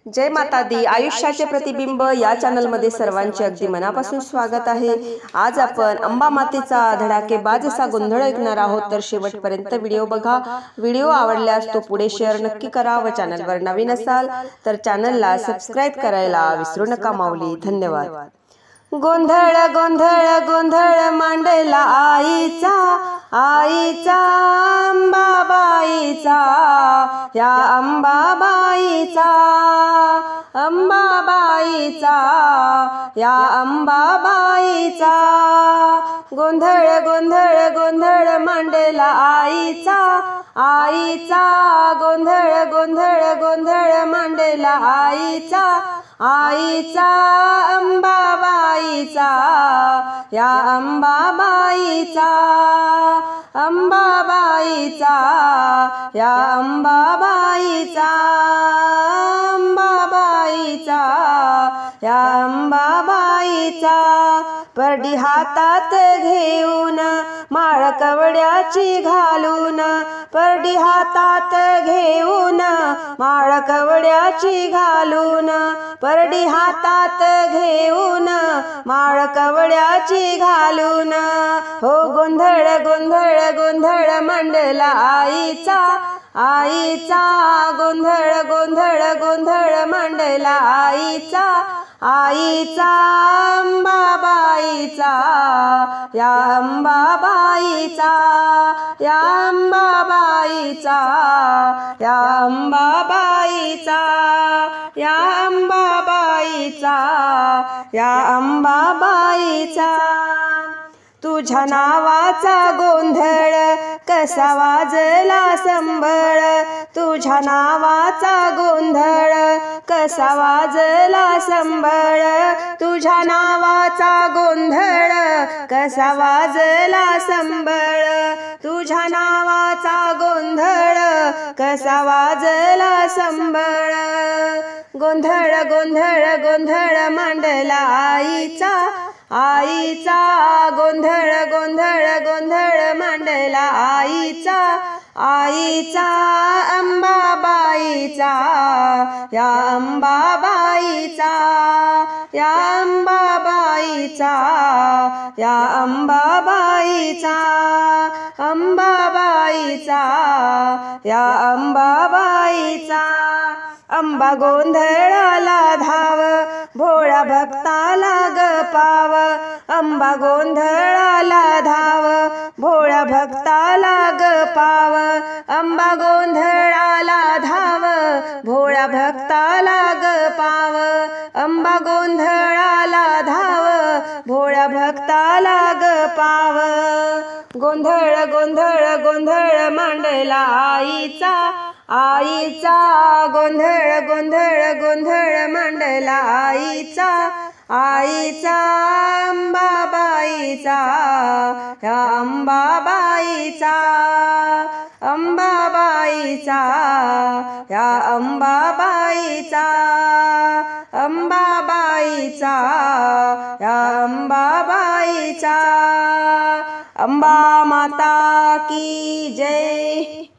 जय माता दी। आयुष्याचे प्रतिबिंब या चॅनलमध्ये सर्वांचे अगदी मनापासून स्वागत आहे। आज आपण अंबा मातेचा धडाकेबाज असा गोंधळ ऐकणार आहोत, तर शेवटपर्यंत व्हिडिओ बघा। व्हिडिओ आवडल्यास तो पुढे शेअर नक्की करा व चॅनलवर नवीन असाल तर चॅनलला सबस्क्राइब करायला विसरू नका माऊली। धन्यवाद। गोंधळ गोंधळ गोंधळ मांडला आईचा अंबाबाईचा, या अंबाबाईचा या अंबाबाईचा। गोंधळ गोंधळ गोंधळ मांडला आईचा गोंधळ गोंधळ गोंधळ मांडला आईचा अंबाबाईचा, या अंबाबाईचा या अंबाबाईचा या अंबाबाईचा। परडी हातात घेऊन माळ कवड्याची घालून, परडी हातात घेऊन माळ कवड्याची घालून, परडी हातात घेऊन माळ कवड्याची घालून। हो गोंधळ गोंधळ गोंधळ मांडला आईचा गोंधळ गोंधळ गोंधळ मांडला आईचा अंबाबाईचा, या अंबाबाईचा या अंबाबाईचा या अंबाबाईचा या अंबाबाईचा या अंबाबाईचा। तुझ्या नावाचा गोंधळ कसा वाजला संबळ, तुझ्या नावाचा गोंधळ कसा वाजला संबळ, तुझ्या नावाचा गोंधळ कसा वाजला संबळ, तुझ्या नावाचा गोंधळ कसा वाजला संबळ। गोंधळ गोंधळ गोंधळ मांडला आईचा गोंधळ गोंधळ गोंधळ मांडला आईचा अंबाबाईचा, या अंबाबाईचा या अंबाबाईचा या अंबाबाईचा या अंबाबाईचा। अंबा गोंधळाला धाव, भोळा भक्ताला गपाव, अंबा गोंधळाला धाव, भोळा भक्ताला गपाव, अंबा गोंधळाला धाव, भोळा भक्ताला गपाव, अंबा गोंधळाला धाव, भोळा भक्ताला गपाव। गोंधळ गोंधळ गोंधळ मांडला आईचा गोंधळ गोंधळ गोंधळ मांडला आईचा अंबाबाईचा, या अंबाबाईचा या अंबाबाईचा या अंबाबाईचा। अंबा माता की जय।